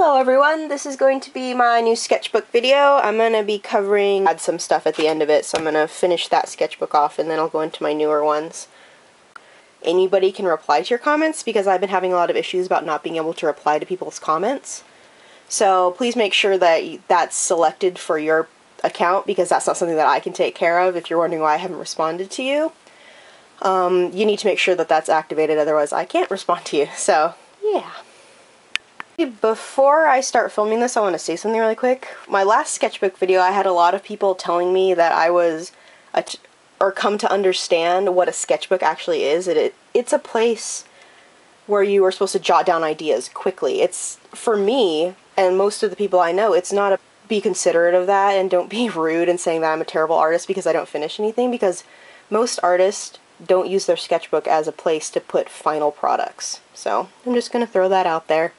Hello everyone, this is going to be my new sketchbook video. I'm going to be add some stuff at the end of it, so I'm going to finish that sketchbook off and then I'll go into my newer ones. Anybody can reply to your comments because I've been having a lot of issues about not being able to reply to people's comments. So please make sure that that's selected for your account because that's not something that I can take care of if you're wondering why I haven't responded to you. You need to make sure that that's activated, otherwise I can't respond to you. So, yeah. Before I start filming this, I want to say something really quick. My last sketchbook video, I had a lot of people telling me that I was, or come to understand what a sketchbook actually is. It's a place where you are supposed to jot down ideas quickly. It's, for me, and most of the people I know, it's not be considerate of that and don't be rude and saying that I'm a terrible artist because I don't finish anything, because most artists don't use their sketchbook as a place to put final products. So, I'm just going to throw that out there.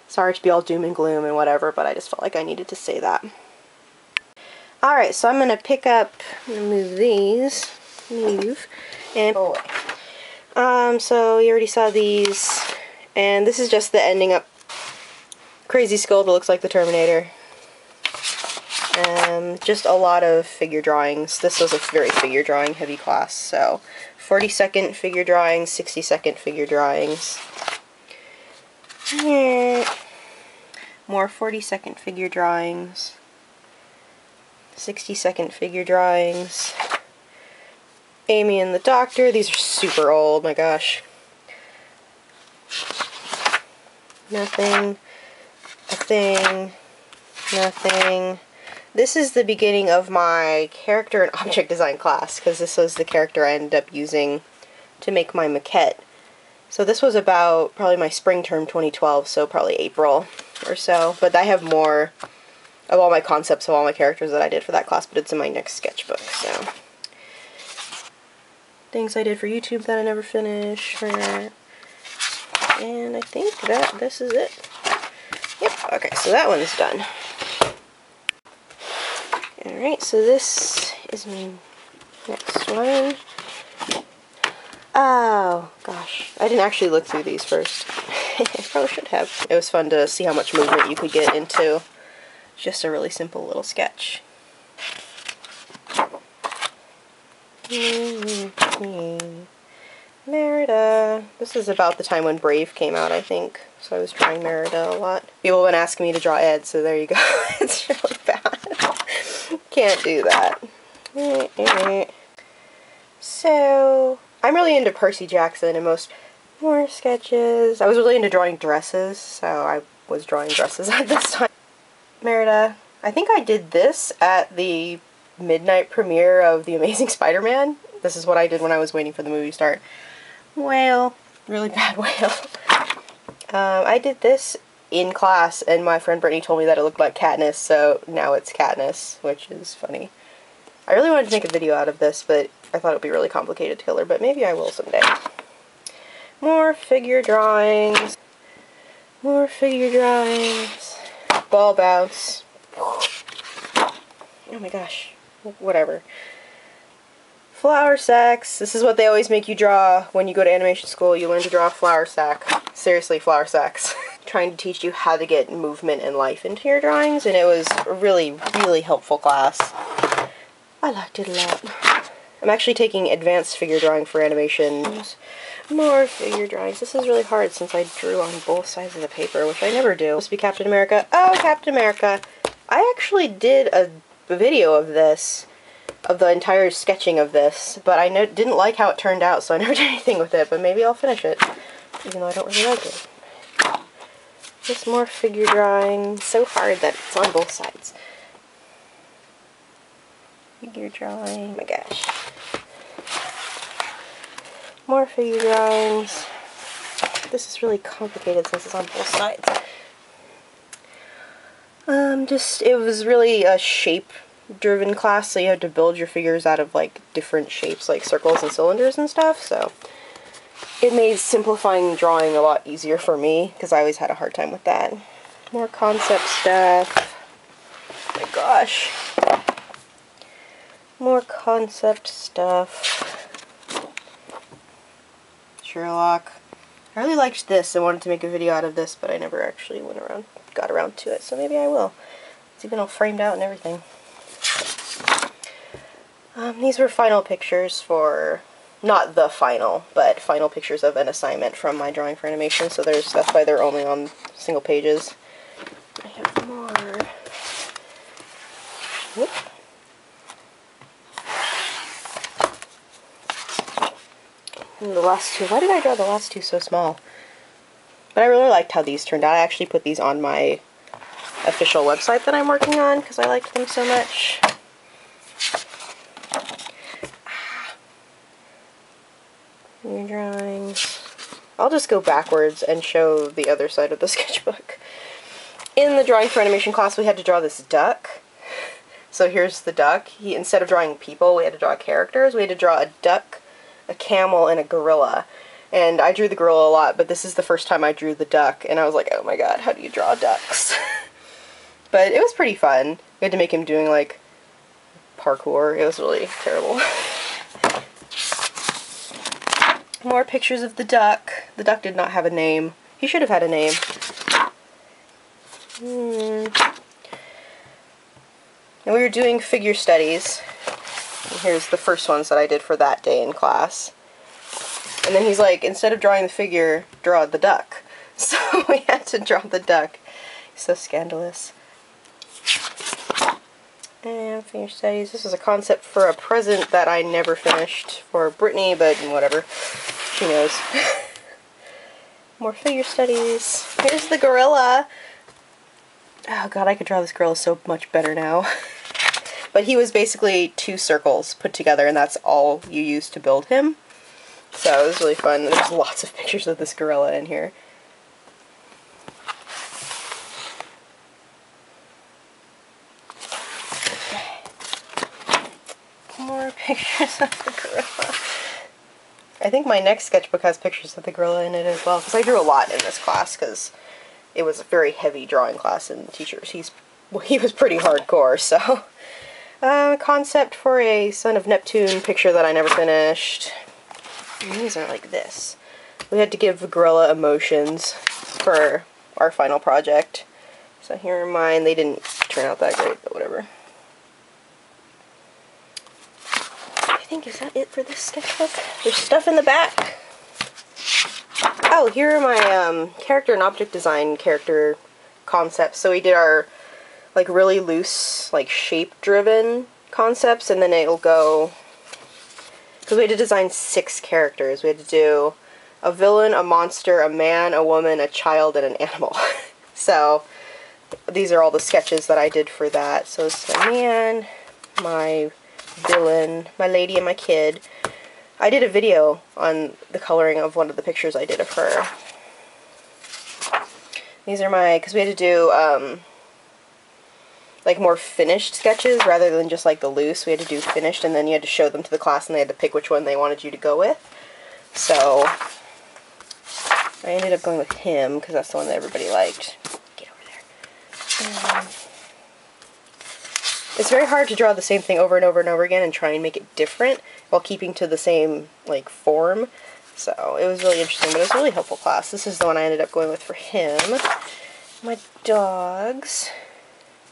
Sorry to be all doom and gloom and whatever, but I just felt like I needed to say that. Alright, so I'm going to pick up, move these, and go away. So you already saw these, and this is just the ending up crazy skull that looks like the Terminator. Just a lot of figure drawings. This was a very figure drawing heavy class, so 40-second figure drawings, 60-second figure drawings. More 40-second figure drawings, 60-second figure drawings. Amy and the Doctor, these are super old, my gosh. Nothing, a thing, nothing. This is the beginning of my character and object design class, because this was the character I ended up using to make my maquette. So this was about probably my spring term 2012, so probably April or so. But I have more of all my concepts of all my characters that I did for that class, but it's in my next sketchbook, so. Things I did for YouTube that I never finished. And I think that this is it. Yep, okay, so that one's done. Alright, so this is my next one. Oh, gosh. I didn't actually look through these first. I probably should have. It was fun to see how much movement you could get into just a really simple little sketch. Merida. This is about the time when Brave came out, I think. So I was drawing Merida a lot. People have been asking me to draw Ed, so there you go. It's really bad. Can't do that. So, I'm really into Percy Jackson and more sketches. I was really into drawing dresses, so I was drawing dresses at this time. Merida. I think I did this at the midnight premiere of The Amazing Spider-Man. This is what I did when I was waiting for the movie to start. Whale. Really bad whale. I did this in class, and my friend Brittany told me that it looked like Katniss, so now it's Katniss, which is funny. I really wanted to make a video out of this, but I thought it would be really complicated to color, but maybe I will someday. More figure drawings. More figure drawings. Ball bounce. Oh my gosh. Whatever. Flour sacks. This is what they always make you draw when you go to animation school. You learn to draw a flour sack. Seriously, flour sacks. Trying to teach you how to get movement and life into your drawings, and it was a really, really helpful class. I liked it a lot. I'm actually taking advanced figure drawing for animation. More figure drawings. This is really hard since I drew on both sides of the paper, which I never do. Supposed to be Captain America. Oh, Captain America. I actually did a video of this, of the entire sketching of this, but I didn't like how it turned out, so I never did anything with it, but maybe I'll finish it, even though I don't really like it. Just more figure drawing. So hard that it's on both sides. Figure drawing. Oh my gosh. More figure drawings. This is really complicated since it's on both sides. It was really a shape-driven class, so you had to build your figures out of, like, different shapes, like circles and cylinders and stuff, so it made simplifying drawing a lot easier for me, because I always had a hard time with that. More concept stuff. Oh my gosh. More concept stuff. Sherlock. I really liked this and wanted to make a video out of this, but I never actually got around to it, so maybe I will. It's even all framed out and everything. These were final pictures for, not the final, but final pictures of an assignment from my drawing for animation, so that's why they're only on single pages. I have more. Whoop. And the last two, why did I draw the last two so small? But I really liked how these turned out. I actually put these on my official website that I'm working on because I liked them so much. New drawings. I'll just go backwards and show the other side of the sketchbook. In the drawing for animation class, we had to draw this duck. So here's the duck. Instead of drawing people, we had to draw characters. We had to draw a duck, a camel, and a gorilla. And I drew the gorilla a lot, but this is the first time I drew the duck, and I was like, oh my god, how do you draw ducks? But it was pretty fun. We had to make him doing, like, parkour. It was really terrible. More pictures of the duck. The duck did not have a name. He should have had a name. And we were doing figure studies. And here's the first ones that I did for that day in class. And then he's like, instead of drawing the figure, draw the duck. So we had to draw the duck. So scandalous. And figure studies. This was a concept for a present that I never finished for Brittany, but whatever. She knows. More figure studies. Here's the gorilla. Oh god, I could draw this gorilla so much better now. But he was basically two circles put together, and that's all you use to build him. So it was really fun. There's lots of pictures of this gorilla in here. More pictures of the gorilla. I think my next sketchbook has pictures of the gorilla in it as well, because I drew a lot in this class, because it was a very heavy drawing class, and teachers, he was pretty hardcore, so. Concept for a Son of Neptune picture that I never finished. And these are like this. We had to give the gorilla emotions for our final project. So here are mine. They didn't turn out that great, but whatever. I think, is that it for this sketchbook? There's stuff in the back. Oh, here are my character and object design character concepts. So we did our like really loose, like shape-driven concepts, and then it'll go, because we had to design 6 characters. We had to do a villain, a monster, a man, a woman, a child, and an animal. So these are all the sketches that I did for that. So it's my man, my villain, my lady, and my kid. I did a video on the coloring of one of the pictures I did of her. These are my, because we had to do like more finished sketches rather than just like the loose. We had to do finished, and then you had to show them to the class and they had to pick which one they wanted you to go with. So I ended up going with him because that's the one that everybody liked. Get over there. It's very hard to draw the same thing over and over and over again and try and make it different while keeping to the same like form. So it was really interesting, but it was a really helpful class. This is the one I ended up going with for him. My dogs.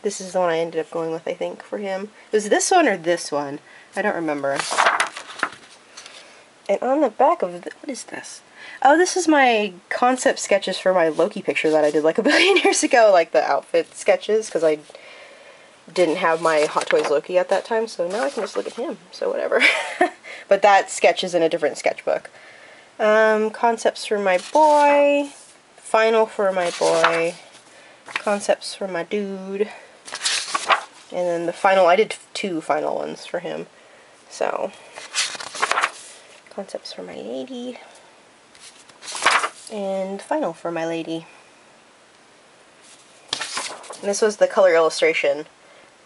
This is the one I ended up going with, I think, for him. It was this one or this one? I don't remember. And on the back of what is this? Oh, this is my concept sketches for my Loki picture that I did like a billion years ago, like the outfit sketches, because I didn't have my Hot Toys Loki at that time, so now I can just look at him, so whatever. But that sketch is in a different sketchbook. Concepts for my boy, final for my boy, concepts for my dude, and then the final, I did 2 final ones for him. So, concepts for my lady, and final for my lady. And this was the color illustration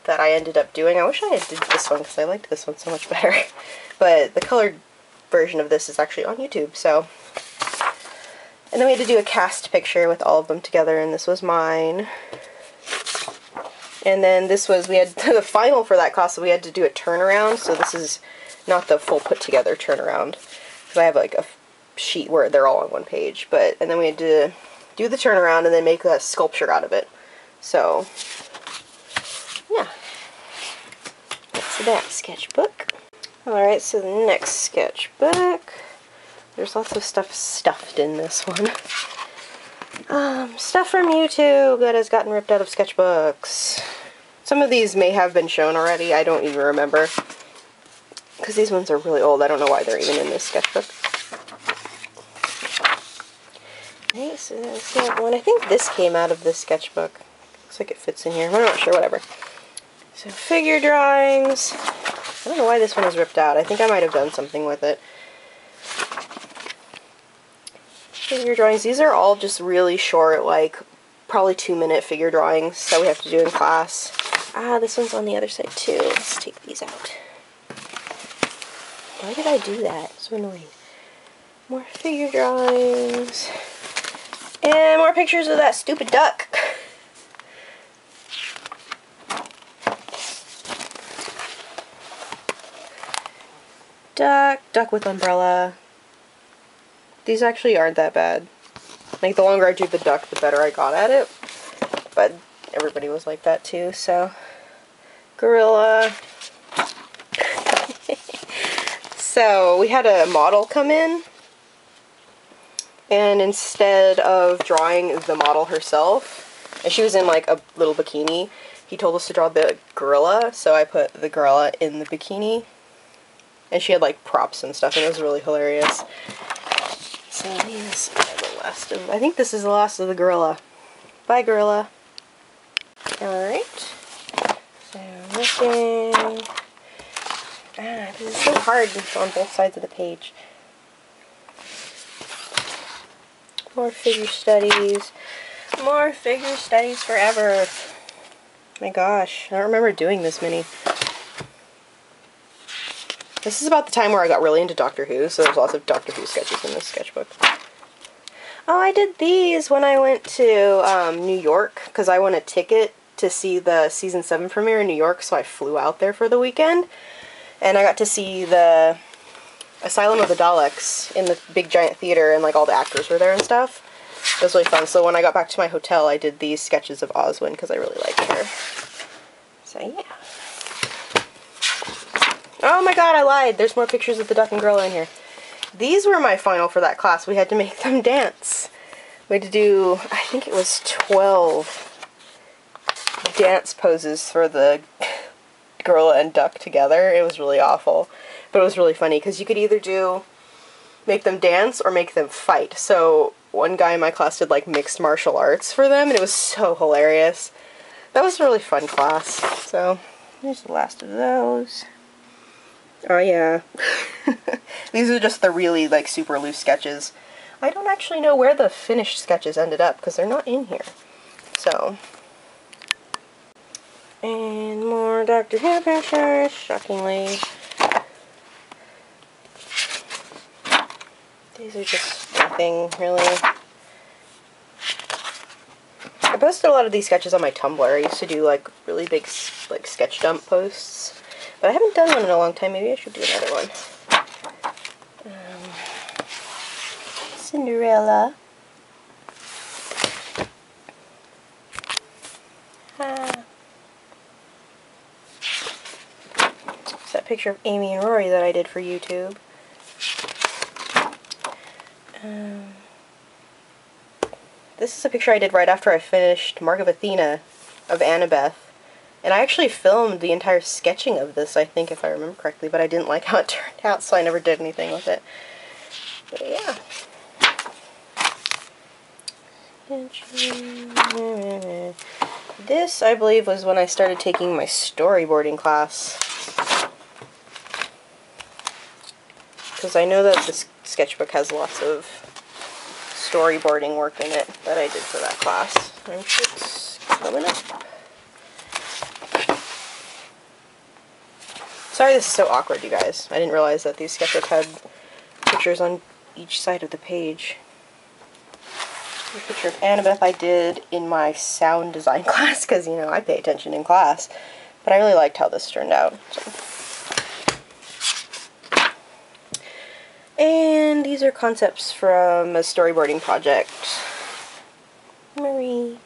that I ended up doing. I wish I had did this one because I liked this one so much better. But the colored version of this is actually on YouTube, so. And then we had to do a cast picture with all of them together, and this was mine. And then this was, we had the final for that class, so we had to do a turnaround, so this is not the full put together turnaround. Because I have like sheet where they're all on one page. And then we had to do the turnaround and then make a sculpture out of it. So, yeah. That's that sketchbook. Alright, so the next sketchbook. There's lots of stuff stuffed in this one. Stuff from YouTube that has gotten ripped out of sketchbooks. Some of these may have been shown already, I don't even remember. Because these ones are really old, I don't know why they're even in this sketchbook. Okay, so that's that one. I think this came out of this sketchbook. Looks like it fits in here, I'm not sure, whatever. So figure drawings. I don't know why this one is ripped out, I think I might have done something with it. Figure drawings. These are all just really short, like probably 2-minute figure drawings that we have to do in class. Ah, this one's on the other side too. Let's take these out. Why did I do that? So annoying. More figure drawings. And more pictures of that stupid duck. Duck with umbrella. These actually aren't that bad. Like, the longer I do the duck, the better I got at it. But everybody was like that too, so. Gorilla. So, we had a model come in. And instead of drawing the model herself, and she was in like a little bikini, he told us to draw the gorilla, so I put the gorilla in the bikini. And she had like props and stuff, and it was really hilarious. So these are the last of, I think this is the last of the gorilla. Bye, gorilla. Alright. So looking. This is so hard on both sides of the page. More figure studies. More figure studies forever. My gosh, I don't remember doing this many. This is about the time where I got really into Doctor Who, so there's lots of Doctor Who sketches in this sketchbook. Oh, I did these when I went to New York, because I won a ticket to see the Season 7 premiere in New York, so I flew out there for the weekend. And I got to see the Asylum of the Daleks in the big giant theater, and like all the actors were there and stuff. It was really fun, so when I got back to my hotel, I did these sketches of Oswin, because I really liked her. So yeah. Oh my god, I lied. There's more pictures of the duck and gorilla in here. These were my final for that class. We had to make them dance. We had to do, I think it was 12 dance poses for the gorilla and duck together. It was really awful. But it was really funny, because you could either make them dance or make them fight. So one guy in my class did like mixed martial arts for them, and it was so hilarious. That was a really fun class. So here's the last of those. Oh yeah. These are just the really like super loose sketches. I don't actually know where the finished sketches ended up because they're not in here. So. And more Doctor Who pictures, shockingly. These are just nothing really. I posted a lot of these sketches on my Tumblr. I used to do like really big like sketch dump posts. But I haven't done one in a long time. Maybe I should do another one. Cinderella. It's that picture of Amy and Rory that I did for YouTube. This is a picture I did right after I finished Mark of Athena of Annabeth. And I actually filmed the entire sketching of this, I think, if I remember correctly, but I didn't like how it turned out, so I never did anything with it. But yeah. This, I believe, was when I started taking my storyboarding class. Because I know that this sketchbook has lots of storyboarding work in it that I did for that class. And it's coming up. Sorry this is so awkward, you guys. I didn't realize that these sketchbooks had pictures on each side of the page. The picture of Annabeth I did in my sound design class, because, you know, I pay attention in class. But I really liked how this turned out. So. And these are concepts from a storyboarding project. Marie.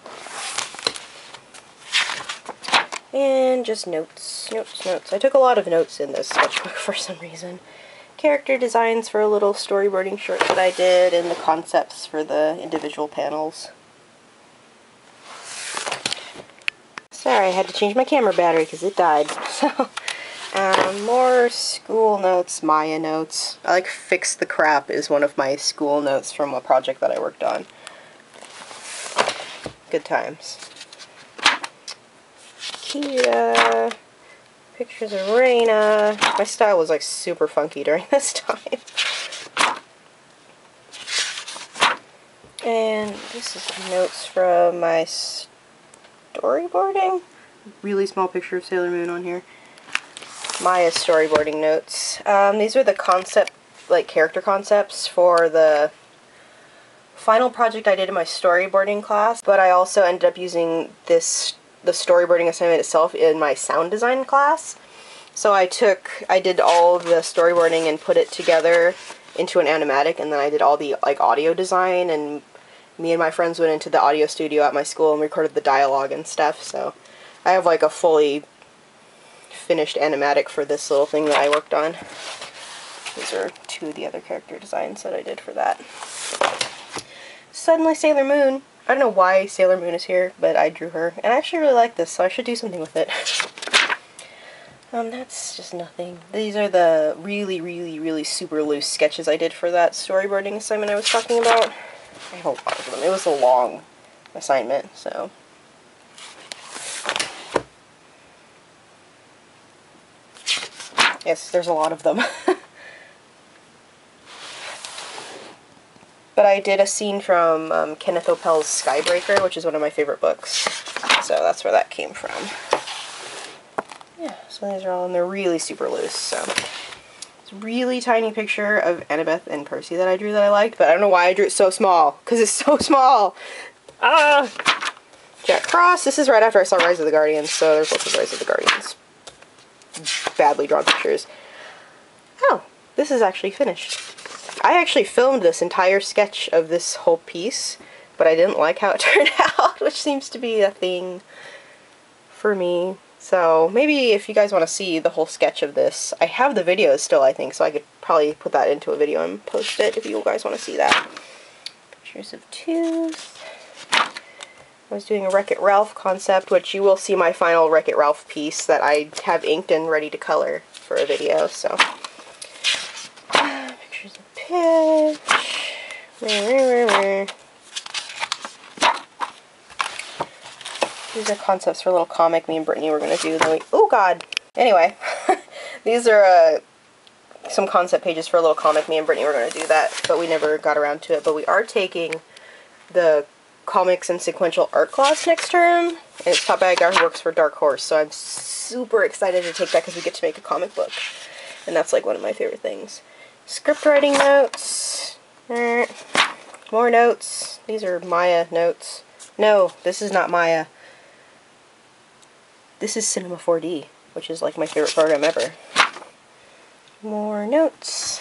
And just notes. I took a lot of notes in this sketchbook for some reason. Character designs for a little storyboarding short that I did, and the concepts for the individual panels. Sorry, I had to change my camera battery because it died. So, more school notes, Maya notes. I like Fix the Crap is one of my school notes from a project that I worked on. Good times. Kira. Pictures of Reina. My style was like super funky during this time. And this is notes from my storyboarding. Really small picture of Sailor Moon on here. Maya's storyboarding notes. These are the concept, like character concepts for the final project I did in my storyboarding class, but I also ended up using the storyboarding assignment itself in my sound design class. So I did all of the storyboarding and put it together into an animatic, and then I did all the like audio design, and me and my friends went into the audio studio at my school and recorded the dialogue and stuff. So I have like a fully finished animatic for this little thing that I worked on. These are two of the other character designs that I did for that. Suddenly Sailor Moon. I don't know why Sailor Moon is here, but I drew her. And I actually really like this, so I should do something with it. That's just nothing. These are the really super loose sketches I did for that storyboarding assignment I was talking about. I have a lot of them. It was a long assignment, so. Yes, there's a lot of them. But I did a scene from Kenneth Opel's Skybreaker, which is one of my favorite books. So that's where that came from. Yeah, so these are all, and they're really super loose, so. It's a really tiny picture of Annabeth and Percy that I drew that I liked, but I don't know why I drew it so small, because it's so small! Ah! Jack Frost, this is right after I saw Rise of the Guardians, so there's lots of Rise of the Guardians. Badly drawn pictures. Oh, this is actually finished. I actually filmed this entire sketch of this whole piece, but I didn't like how it turned out, which seems to be a thing for me. So maybe if you guys want to see the whole sketch of this, I have the videos still, I think, so I could probably put that into a video and post it if you guys want to see that. Pictures of Tooth. I was doing a Wreck-It Ralph concept, which you will see my final Wreck-It Ralph piece that I have inked and ready to color for a video, so. Pictures of Pitch. These are concepts for a little comic me and Brittany were going to do. Oh god! Anyway, these are some concept pages for a little comic me and Brittany were going to do that, but we never got around to it. But we are taking the comics and sequential art class next term, and it's taught by a guy who works for Dark Horse, so I'm super excited to take that because we get to make a comic book, and that's like one of my favorite things. Script writing notes. More notes. These are Maya notes. No, this is not Maya. This is Cinema 4D, which is like my favorite program ever. More notes.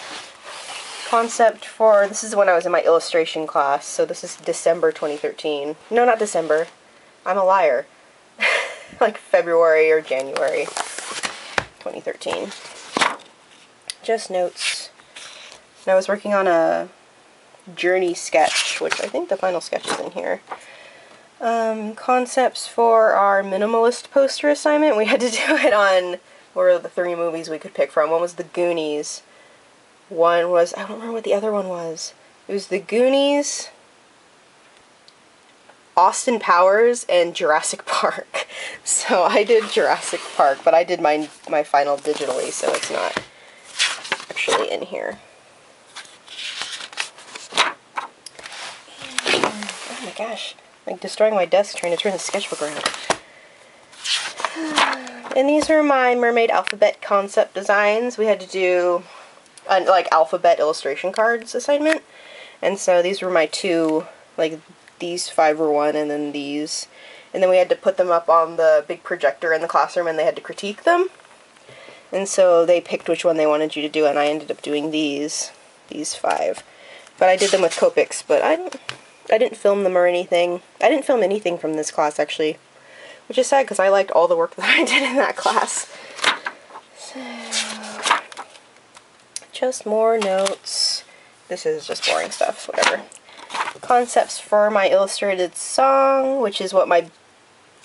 Concept for, this is when I was in my illustration class, so this is December 2013. No, not December. I'm a liar. Like February or January 2013. Just notes. And I was working on a journey sketch, which I think the final sketch is in here. Concepts for our minimalist poster assignment. We had to do it on, what were the 3 movies we could pick from. One was The Goonies. One was, I don't remember what the other one was. It was The Goonies, Austin Powers, and Jurassic Park. So I did Jurassic Park, but I did my final digitally, so it's not actually in here. And, oh my gosh. Like destroying my desk trying to turn the sketchbook around. And these are my mermaid alphabet concept designs. We had to do like alphabet illustration cards assignment. And so these were my 2, like these 5 were one and then these. And then we had to put them up on the big projector in the classroom and they had to critique them. And so they picked which one they wanted you to do and I ended up doing these. these 5. But I did them with Copics, but I didn't film them or anything. I didn't film anything from this class, actually. Which is sad, because I liked all the work that I did in that class. So, just more notes. This is just boring stuff, whatever. Concepts for my illustrated song, which is what my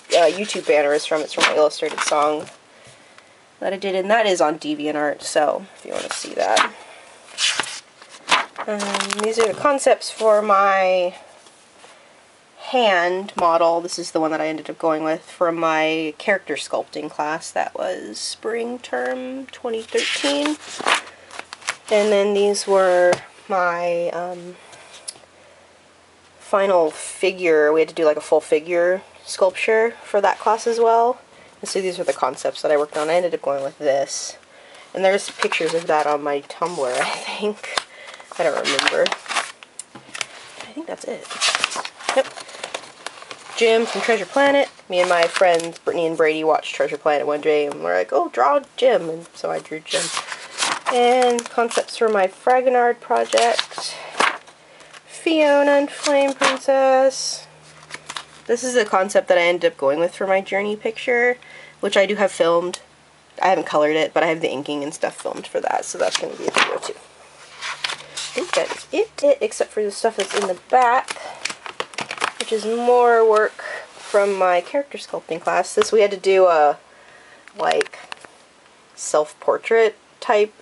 YouTube banner is from. It's from my illustrated song that I did, and that is on DeviantArt, so if you want to see that. These are the concepts for my hand model. This is the one that I ended up going with from my character sculpting class. That was spring term 2013. And then these were my final figure. We had to do like a full figure sculpture for that class as well. And so these are the concepts that I worked on. I ended up going with this. And there's pictures of that on my Tumblr, I think. I don't remember. I think that's it. Yep. Jim from Treasure Planet. Me and my friends Brittany and Brady watched Treasure Planet one day and we're like, oh, draw Jim. And so I drew Jim. And concepts for my Fragonard project. Fiona and Flame Princess. This is a concept that I ended up going with for my journey picture, which I do have filmed. I haven't colored it, but I have the inking and stuff filmed for that, so that's going to be a video too. I think that is it, except for the stuff that's in the back, which is more work from my character sculpting class. This we had to do a, like, self-portrait type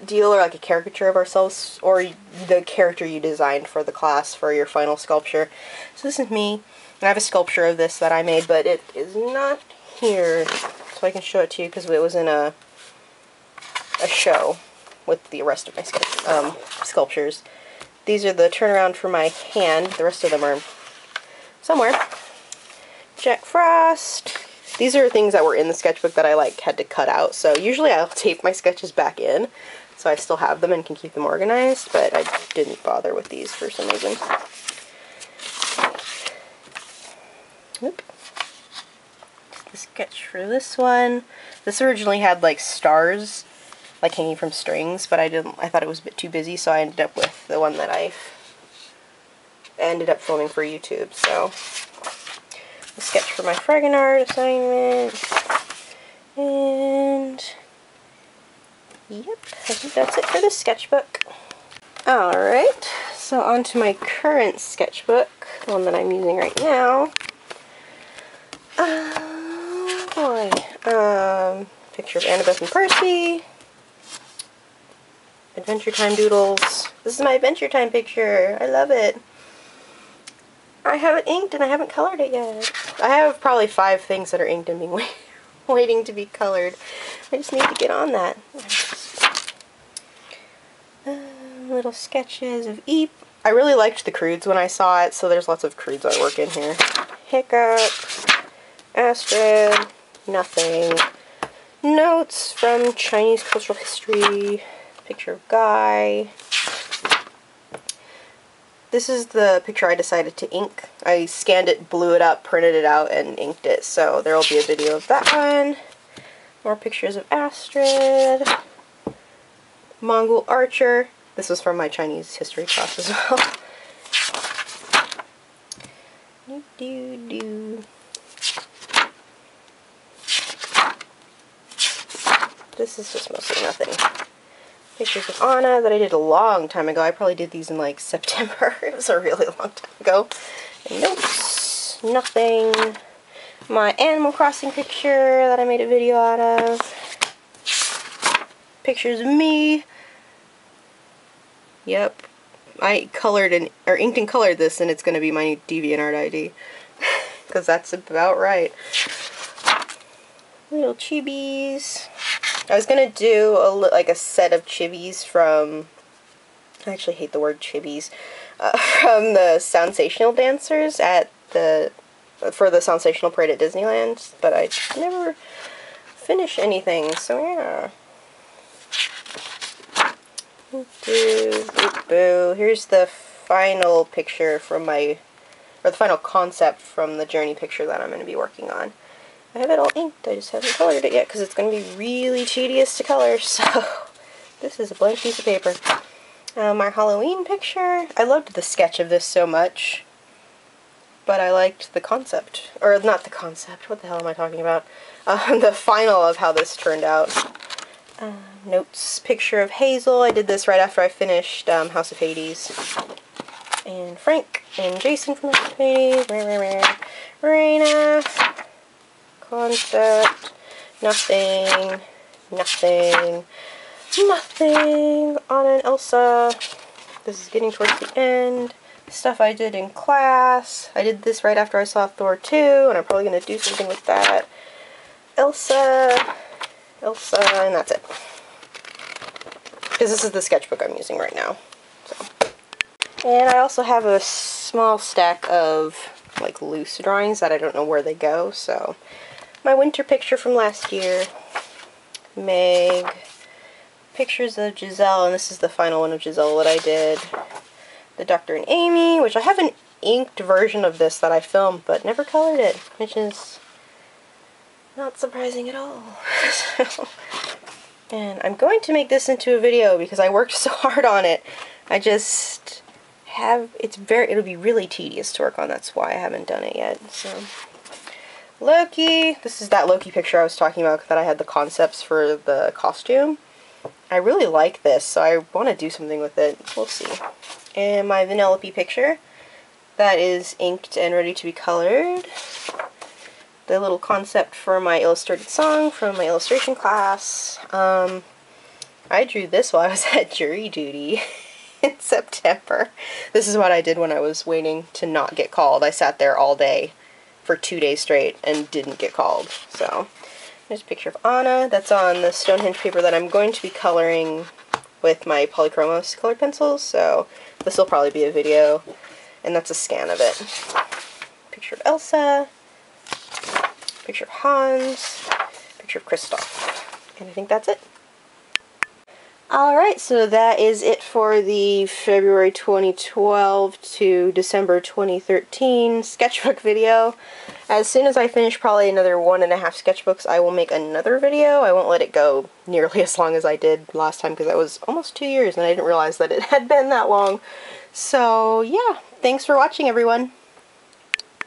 deal, or like a caricature of ourselves, or the character you designed for the class for your final sculpture. So this is me. I have a sculpture of this that I made, but it is not here, so I can show it to you because it was in a show with the rest of my sculptures. These are the turnaround for my hand. The rest of them are somewhere. Jack Frost. These are things that were in the sketchbook that I like had to cut out. So usually I'll tape my sketches back in, so I still have them and can keep them organized. But I didn't bother with these for some reason. Oop. The sketch for this one. This originally had like stars, like hanging from strings, but I thought it was a bit too busy, so I ended up with the one that I ended up filming for YouTube. So, the sketch for my Fragonard assignment, and yep, I think that's it for this sketchbook. Alright, so on to my current sketchbook, the one that I'm using right now. Oh boy. Picture of Annabeth and Percy. Adventure Time doodles. This is my Adventure Time picture. I love it. I have it inked and I haven't colored it yet. I have probably 5 things that are inked and being waiting to be colored. I just need to get on that. Little sketches of Eep. I really liked the Croods when I saw it, so there's lots of Croods artwork in here. Hiccup. Astrid. Nothing. Notes from Chinese cultural history. Picture of Guy. This is the picture I decided to ink. I scanned it, blew it up, printed it out, and inked it. So there will be a video of that one. More pictures of Astrid. Mongol Archer. This was from my Chinese history class as well. This is just mostly nothing. Pictures of Anna that I did a long time ago. I probably did these in like September. It was a really long time ago. And notes. Nothing. My Animal Crossing picture that I made a video out of. Pictures of me. Yep. I colored or inked and colored this, and it's going to be my DeviantArt ID. Because that's about right. Little chibis. I was going to do like a set of chibis from, I actually hate the word chibis, from the Sensational Dancers for the Sensational Parade at Disneyland, but I never finished anything, so yeah. Here's the final picture from the final concept from the journey picture that I'm going to be working on. I have it all inked, I just haven't colored it yet because it's going to be really tedious to color, so this is a blank piece of paper. My Halloween picture. I loved the sketch of this so much, but I liked the concept. Or, not the concept, what the hell am I talking about? The final of how this turned out. Notes, picture of Hazel. I did this right after I finished House of Hades. And Frank and Jason from House of Hades. Reina. Concept. Nothing. Nothing. Nothing. Anna and Elsa. This is getting towards the end. Stuff I did in class. I did this right after I saw Thor 2, and I'm probably going to do something with that. Elsa, and that's it. Because this is the sketchbook I'm using right now. So. And I also have a small stack of like loose drawings that I don't know where they go. So my winter picture from last year, Meg, pictures of Giselle, and this is the final one of Giselle that I did. The Doctor and Amy, which I have an inked version of this that I filmed but never colored it, which is not surprising at all. And I'm going to make this into a video because I worked so hard on it. I just have, it'll be really tedious to work on, that's why I haven't done it yet. So, Loki, this is that Loki picture I was talking about that I had the concepts for the costume. I really like this, so I want to do something with it. We'll see. And my Vanellope picture that is inked and ready to be colored. The little concept for my illustrated song from my illustration class. I drew this while I was at jury duty in September. This is what I did when I was waiting to not get called. I sat there all day for 2 days straight and didn't get called. So there's a picture of Anna that's on the Stonehenge paper that I'm going to be coloring with my Polychromos colored pencils, so this will probably be a video, and that's a scan of it. Picture of Elsa, picture of Hans, picture of Kristoff, and I think that's it. Alright, so that is it for the February 2012 to December 2013 sketchbook video. As soon as I finish probably another 1.5 sketchbooks, I will make another video. I won't let it go nearly as long as I did last time because that was almost 2 years and I didn't realize that it had been that long. So yeah, thanks for watching everyone.